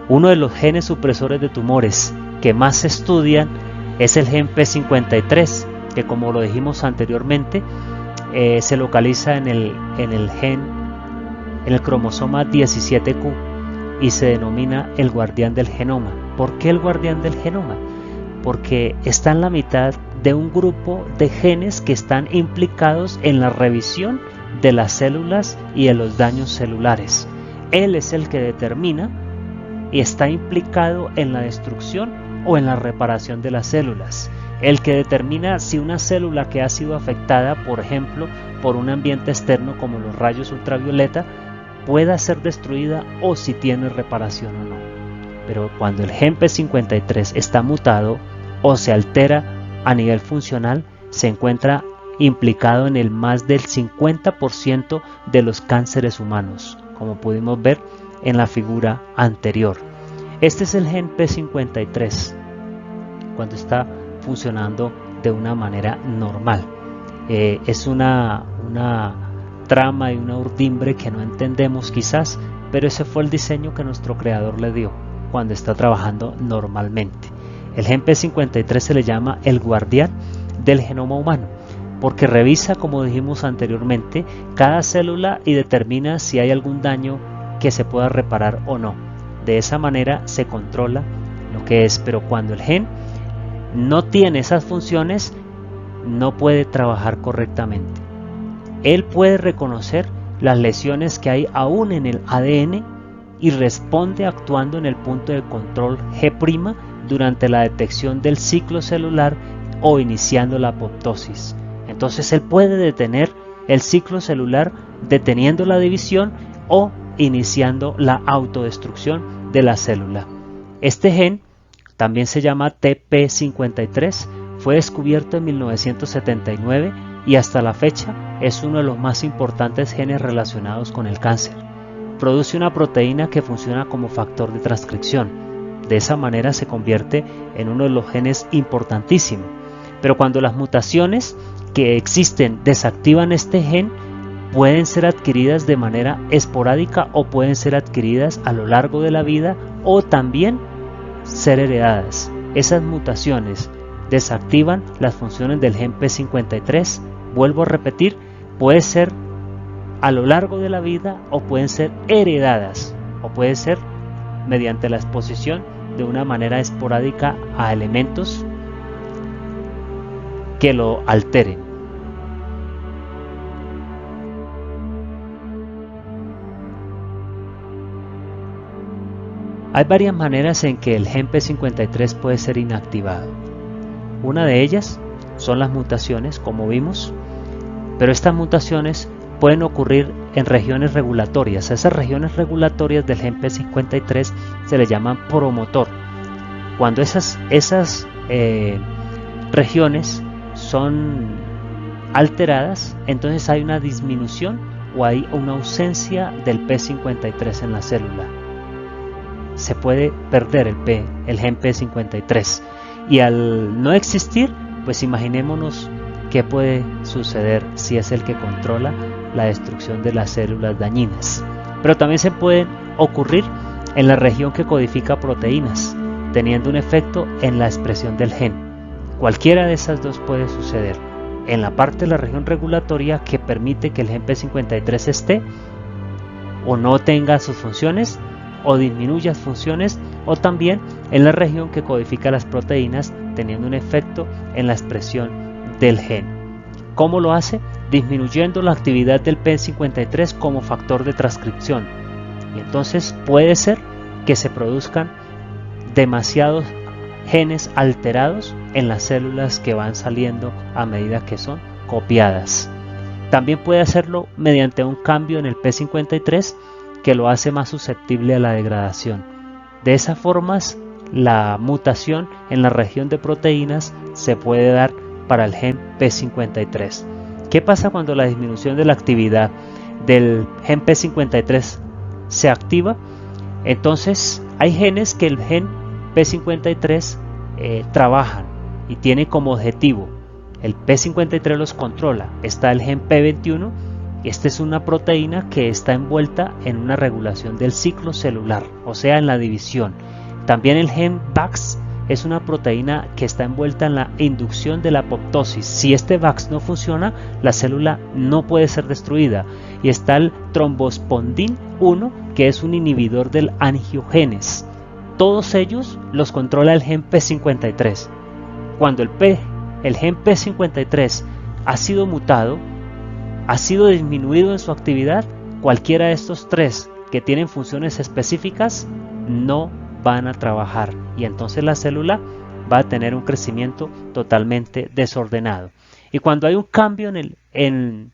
Uno de los genes supresores de tumores que más se estudian es el gen P53, que como lo dijimos anteriormente, se localiza en el cromosoma 17Q y se denomina el guardián del genoma. ¿Por qué el guardián del genoma? Porque está en la mitad de un grupo de genes que están implicados en la revisión de las células y de los daños celulares. Él es el que determina y está implicado en la destrucción o en la reparación de las células. El que determina si una célula que ha sido afectada, por ejemplo, por un ambiente externo como los rayos ultravioleta, pueda ser destruida o si tiene reparación o no. Pero cuando el gen P53 está mutado o se altera a nivel funcional, se encuentra implicado en el más del 50% de los cánceres humanos, como pudimos ver en la figura anterior. Este es el gen P53 cuando está funcionando de una manera normal. Es una trama y una urdimbre que no entendemos quizás, pero ese fue el diseño que nuestro creador le dio cuando está trabajando normalmente. El gen P53 se le llama el guardián del genoma humano, porque revisa, como dijimos anteriormente, cada célula y determina si hay algún daño que se pueda reparar o no. De esa manera se controla lo que es, pero cuando el gen no tiene esas funciones, no puede trabajar correctamente. Él puede reconocer las lesiones que hay aún en el ADN y responde actuando en el punto de control G' durante la detección del ciclo celular o iniciando la apoptosis. Entonces él puede detener el ciclo celular deteniendo la división o iniciando la autodestrucción de la célula. Este gen también se llama TP53, fue descubierto en 1979 y hasta la fecha es uno de los más importantes genes relacionados con el cáncer. Produce una proteína que funciona como factor de transcripción. De esa manera se convierte en uno de los genes importantísimos. Pero cuando las mutaciones que existen desactivan este gen, pueden ser adquiridas de manera esporádica o pueden ser adquiridas a lo largo de la vida o también ser heredadas. Esas mutaciones desactivan las funciones del gen P53. Vuelvo a repetir, puede ser a lo largo de la vida o pueden ser heredadas o puede ser mediante la exposición de una manera esporádica a elementos que lo alteren. Hay varias maneras en que el gen P53 puede ser inactivado. Una de ellas son las mutaciones, como vimos, pero estas mutaciones pueden ocurrir en regiones regulatorias. Esas regiones regulatorias del gen P53 se le llaman promotor. Cuando esas regiones son alteradas, entonces hay una disminución o hay una ausencia del P53 en la célula. Se puede perder el gen P53 y al no existir, pues imaginémonos qué puede suceder si es el que controla la destrucción de las células dañinas. Pero también se pueden ocurrir en la región que codifica proteínas, teniendo un efecto en la expresión del gen. Cualquiera de esas dos puede suceder. En la parte de la región regulatoria que permite que el gen P53 esté o no tenga sus funciones o disminuya funciones, o también en la región que codifica las proteínas, teniendo un efecto en la expresión del gen. ¿Cómo lo hace? Disminuyendo la actividad del P53 como factor de transcripción. Y entonces puede ser que se produzcan demasiados genes alterados en las células que van saliendo a medida que son copiadas. También puede hacerlo mediante un cambio en el P53 que lo hace más susceptible a la degradación. De esas formas, la mutación en la región de proteínas se puede dar para el gen P53. ¿Qué pasa cuando la disminución de la actividad del gen P53 se activa? Entonces hay genes que el gen P53 trabajan y tiene como objetivo. El P53 los controla. Está el gen P21. Esta es una proteína que está envuelta en una regulación del ciclo celular, o sea, en la división. También el gen Bax es una proteína que está envuelta en la inducción de la apoptosis. Si este VAX no funciona, la célula no puede ser destruida. Y está el trombospondin 1, que es un inhibidor del angiogénese. Todos ellos los controla el gen P53. Cuando el gen P53 ha sido mutado, ha sido disminuido en su actividad, cualquiera de estos tres que tienen funciones específicas no van a trabajar, y entonces la célula va a tener un crecimiento totalmente desordenado. Y cuando hay un cambio en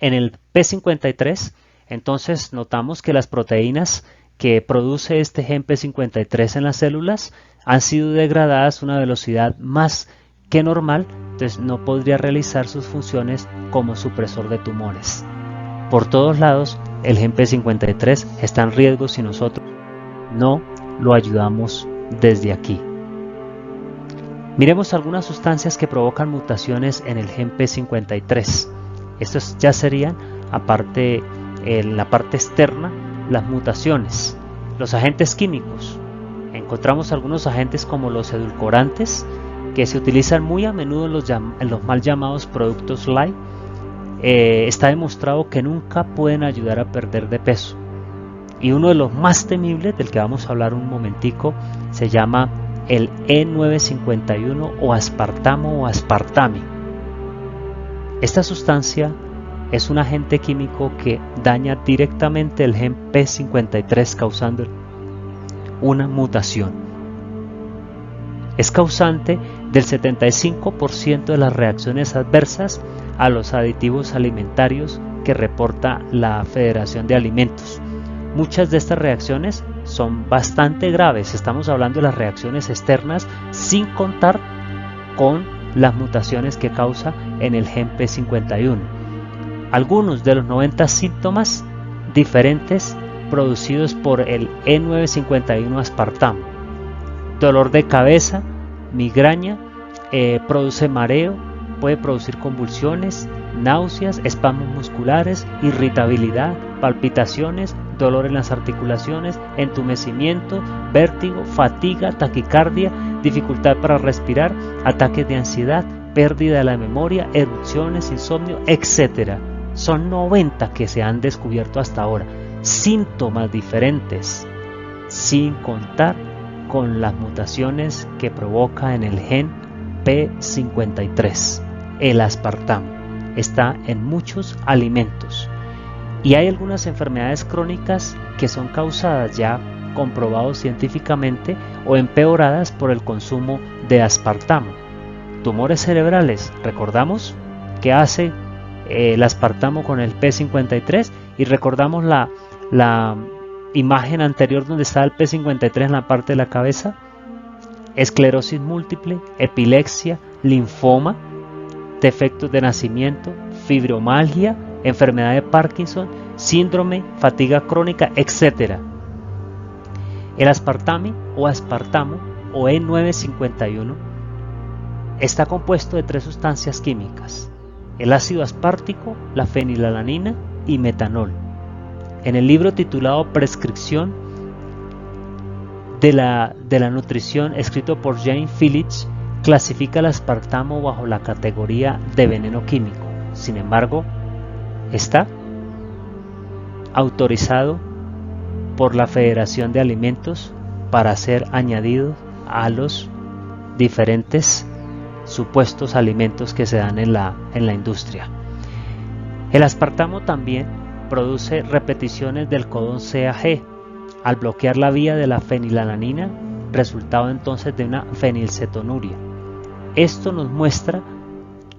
el P53, entonces notamos que las proteínas que produce este gen P53 en las células han sido degradadas a una velocidad más que normal, entonces no podría realizar sus funciones como supresor de tumores. Por todos lados, el gen P53 está en riesgo si nosotros no lo ayudamos desde aquí. Miremos algunas sustancias que provocan mutaciones en el gen P53. Estos ya serían, aparte en la parte externa, las mutaciones. Los agentes químicos. Encontramos algunos agentes como los edulcorantes, que se utilizan muy a menudo en los mal llamados productos light. Está demostrado que nunca pueden ayudar a perder de peso. Y uno de los más temibles, del que vamos a hablar un momentico, se llama el E951 o aspartamo o aspartame. Esta sustancia es un agente químico que daña directamente el gen P53, causando una mutación. Es causante del 75% de las reacciones adversas a los aditivos alimentarios que reporta la Federación de Alimentos. Muchas de estas reacciones son bastante graves. Estamos hablando de las reacciones externas, sin contar con las mutaciones que causa en el gen P51. Algunos de los 90 síntomas diferentes producidos por el E951 aspartamo: dolor de cabeza, migraña, produce mareo, puede producir convulsiones, náuseas, espasmos musculares, irritabilidad, palpitaciones, dolor en las articulaciones, entumecimiento, vértigo, fatiga, taquicardia, dificultad para respirar, ataques de ansiedad, pérdida de la memoria, erupciones, insomnio, etc. Son 90 que se han descubierto hasta ahora. Síntomas diferentes, sin contar con las mutaciones que provoca en el gen P53. El aspartamo está en muchos alimentos y hay algunas enfermedades crónicas que son causadas, ya comprobados científicamente, o empeoradas por el consumo de aspartamo. Tumores cerebrales, recordamos que hace el aspartamo con el P53, y recordamos la imagen anterior donde está el P53 en la parte de la cabeza. Esclerosis múltiple, epilepsia, linfoma, defectos de nacimiento, fibromialgia, enfermedad de Parkinson, síndrome, fatiga crónica, etc. El aspartame o aspartamo o E951 está compuesto de 3 sustancias químicas: el ácido aspartico, la fenilalanina y metanol. En el libro titulado Prescripción de la nutrición, escrito por Jane Phillips, clasifica el aspartamo bajo la categoría de veneno químico. Sin embargo, está autorizado por la Federación de Alimentos para ser añadido a los diferentes supuestos alimentos que se dan en la industria. El aspartamo también produce repeticiones del codón CAG al bloquear la vía de la fenilalanina, resultado entonces de una fenilcetonuria. Esto nos muestra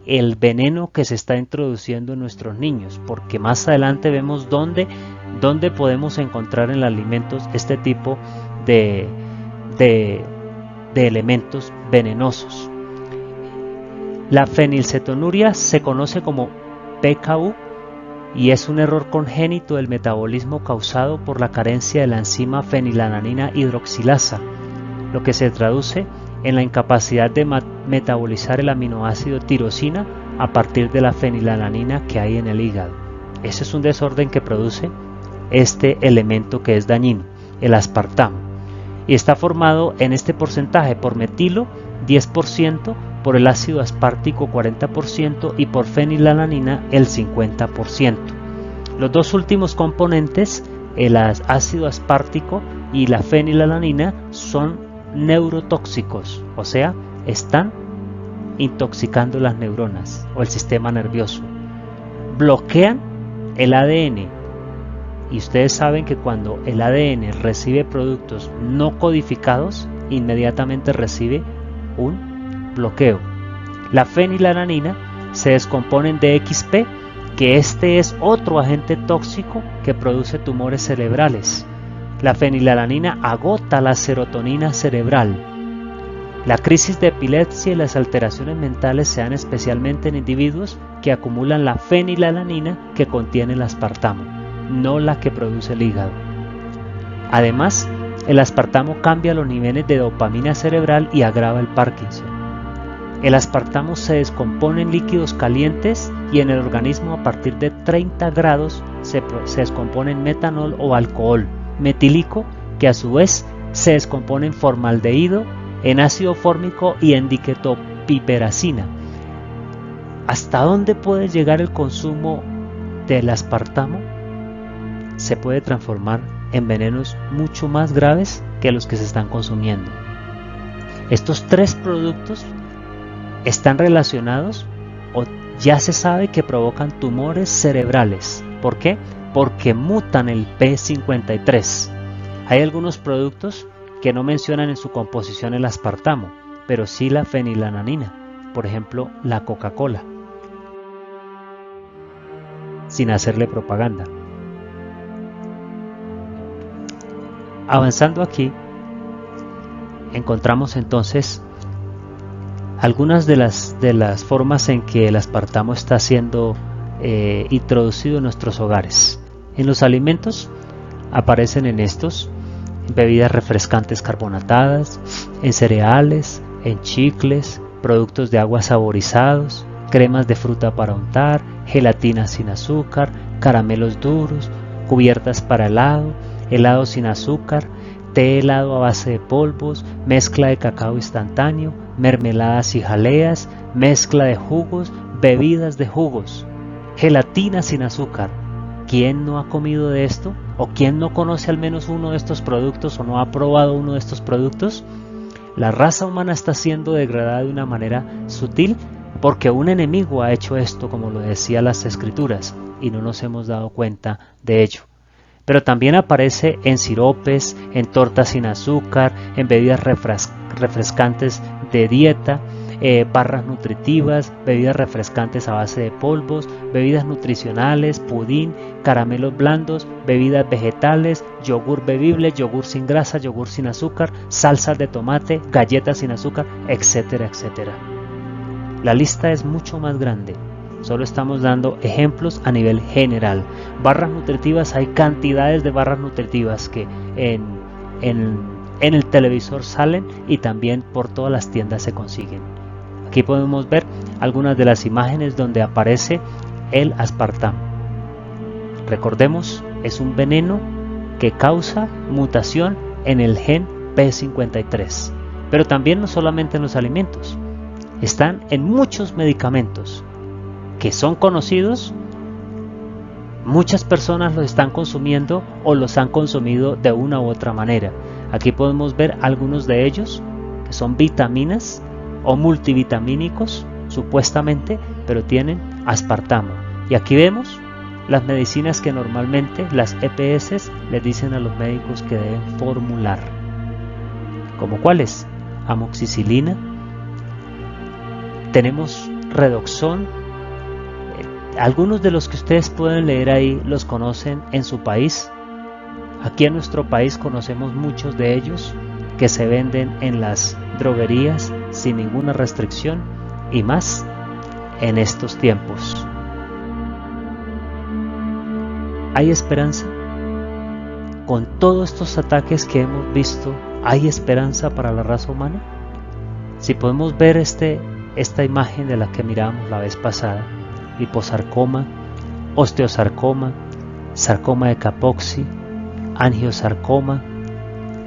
el veneno que se está introduciendo en nuestros niños, porque más adelante vemos dónde podemos encontrar en los alimentos este tipo de elementos venenosos. La fenilcetonuria se conoce como PKU y es un error congénito del metabolismo causado por la carencia de la enzima fenilalanina hidroxilasa, lo que se traduce en la incapacidad de metabolizar el aminoácido tirosina a partir de la fenilalanina que hay en el hígado. Ese es un desorden que produce este elemento que es dañino, el aspartamo. y está formado en este porcentaje por metilo 10%, por el ácido aspartico 40% y por fenilalanina el 50%. Los dos últimos componentes, el ácido aspartico y la fenilalanina, son neurotóxicos, o sea, están intoxicando las neuronas o el sistema nervioso. Bloquean el ADN, y ustedes saben que cuando el ADN recibe productos no codificados, inmediatamente recibe un bloqueo. La fenilalanina se descompone en DXP, que este es otro agente tóxico que produce tumores cerebrales. La fenilalanina agota la serotonina cerebral. La crisis de epilepsia y las alteraciones mentales se dan especialmente en individuos que acumulan la fenilalanina que contiene el aspartamo, no la que produce el hígado. Además, el aspartamo cambia los niveles de dopamina cerebral y agrava el Parkinson. El aspartamo se descompone en líquidos calientes y en el organismo a partir de 30 grados se descompone en metanol o alcohol metílico, que a su vez se descompone en formaldehído, en ácido fórmico y en diketopiperacina. ¿Hasta dónde puede llegar el consumo del aspartamo? Se puede transformar en venenos mucho más graves que los que se están consumiendo. Estos tres productos están relacionados o ya se sabe que provocan tumores cerebrales. ¿Por qué? Porque mutan el P53. Hay algunos productos que no mencionan en su composición el aspartamo, pero sí la fenilalanina, por ejemplo la Coca-Cola, sin hacerle propaganda. Avanzando aquí, encontramos entonces algunas de las formas en que el aspartamo está siendo introducido en nuestros hogares. En los alimentos aparecen en estos: en bebidas refrescantes carbonatadas, en cereales, en chicles, productos de agua saborizados, cremas de fruta para untar, gelatinas sin azúcar, caramelos duros, cubiertas para helado, helado sin azúcar, té helado a base de polvos, mezcla de cacao instantáneo, mermeladas y jaleas, mezcla de jugos, bebidas de jugos, gelatina sin azúcar. ¿Quién no ha comido de esto? ¿O quién no conoce al menos uno de estos productos o no ha probado uno de estos productos? La raza humana está siendo degradada de una manera sutil porque un enemigo ha hecho esto, como lo decían las escrituras, y no nos hemos dado cuenta de ello. Pero también aparece en siropes, en tortas sin azúcar, en bebidas refrescantes de dieta, barras nutritivas, bebidas refrescantes a base de polvos, bebidas nutricionales, pudín, caramelos blandos, bebidas vegetales, yogur bebible, yogur sin grasa, yogur sin azúcar, salsas de tomate, galletas sin azúcar, etcétera, etcétera. La lista es mucho más grande. Solo estamos dando ejemplos a nivel general. Barras nutritivas, hay cantidades de barras nutritivas que en el televisor salen y también por todas las tiendas se consiguen. Aquí podemos ver algunas de las imágenes donde aparece el aspartamo. Recordemos, es un veneno que causa mutación en el gen P53. Pero también no solamente en los alimentos, están en muchos medicamentos que son conocidos. Muchas personas los están consumiendo o los han consumido de una u otra manera. Aquí podemos ver algunos de ellos, que son vitaminas o multivitamínicos, supuestamente, pero tienen aspartamo. Y aquí vemos las medicinas que normalmente las EPS les dicen a los médicos que deben formular. ¿Como cuáles? Amoxicilina, tenemos Redoxon. Algunos de los que ustedes pueden leer ahí los conocen en su país. Aquí en nuestro país conocemos muchos de ellos que se venden en las droguerías sin ninguna restricción y más en estos tiempos. ¿Hay esperanza? Con todos estos ataques que hemos visto, ¿hay esperanza para la raza humana? Si podemos ver esta imagen de la que miramos la vez pasada: liposarcoma, osteosarcoma, sarcoma de Kaposi, angiosarcoma,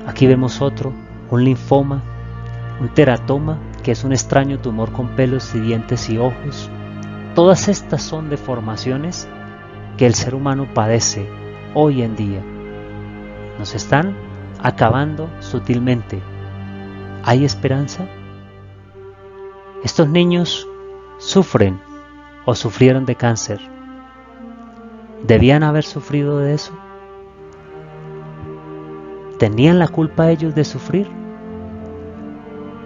Aquí vemos otro, un linfoma, un teratoma, que es un extraño tumor con pelos y dientes y ojos. Todas estas son deformaciones que el ser humano padece hoy en día. Nos están acabando sutilmente. ¿Hay esperanza? Estos niños sufren o sufrieron de cáncer. ¿Debían haber sufrido de eso? ¿Tenían la culpa ellos de sufrir?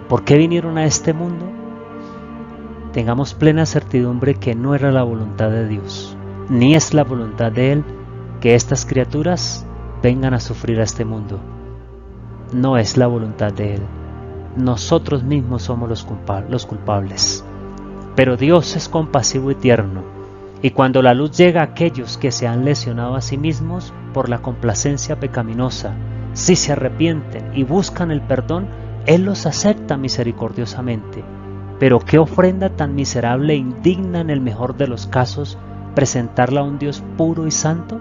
¿Por qué vinieron a este mundo? Tengamos plena certidumbre que no era la voluntad de Dios, ni es la voluntad de Él que estas criaturas vengan a sufrir a este mundo. No es la voluntad de Él. Nosotros mismos somos los culpables. Pero Dios es compasivo y tierno, y cuando la luz llega a aquellos que se han lesionado a sí mismos por la complacencia pecaminosa, si se arrepienten y buscan el perdón, Él los acepta misericordiosamente. Pero qué ofrenda tan miserable e indigna en el mejor de los casos presentarla a un Dios puro y santo.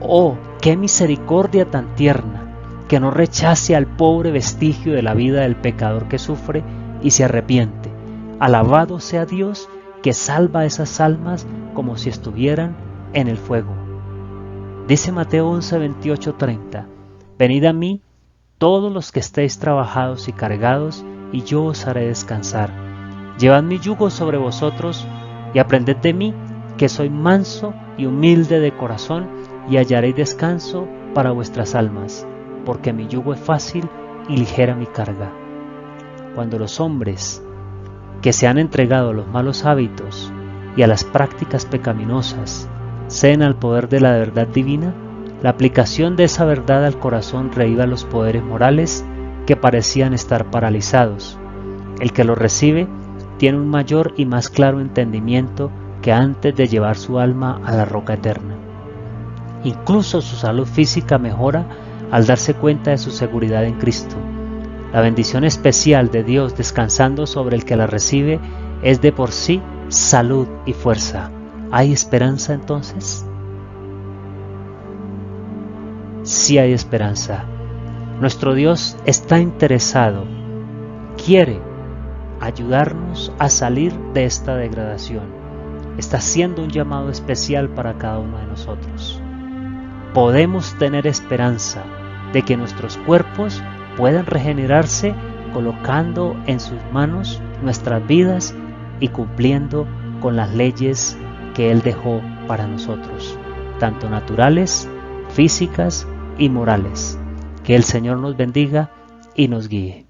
Oh, qué misericordia tan tierna, que no rechace al pobre vestigio de la vida del pecador que sufre y se arrepiente. Alabado sea Dios que salva a esas almas como si estuvieran en el fuego. Dice Mateo 11, 28, 30, venid a mí todos los que estéis trabajados y cargados, y yo os haré descansar. Llevad mi yugo sobre vosotros y aprended de mí, que soy manso y humilde de corazón, y hallaréis descanso para vuestras almas, porque mi yugo es fácil y ligera mi carga. Cuando los hombres que se han entregado a los malos hábitos y a las prácticas pecaminosas ceden al poder de la verdad divina, la aplicación de esa verdad al corazón reviva los poderes morales que parecían estar paralizados. El que lo recibe tiene un mayor y más claro entendimiento que antes de llevar su alma a la roca eterna. Incluso su salud física mejora al darse cuenta de su seguridad en Cristo. La bendición especial de Dios descansando sobre el que la recibe es de por sí salud y fuerza. ¿Hay esperanza entonces? Sí hay esperanza. Nuestro Dios está interesado, quiere ayudarnos a salir de esta degradación. Está haciendo un llamado especial para cada uno de nosotros. Podemos tener esperanza de que nuestros cuerpos puedan regenerarse colocando en sus manos nuestras vidas y cumpliendo con las leyes que Él dejó para nosotros, tanto naturales, físicas y morales. Que el Señor nos bendiga y nos guíe.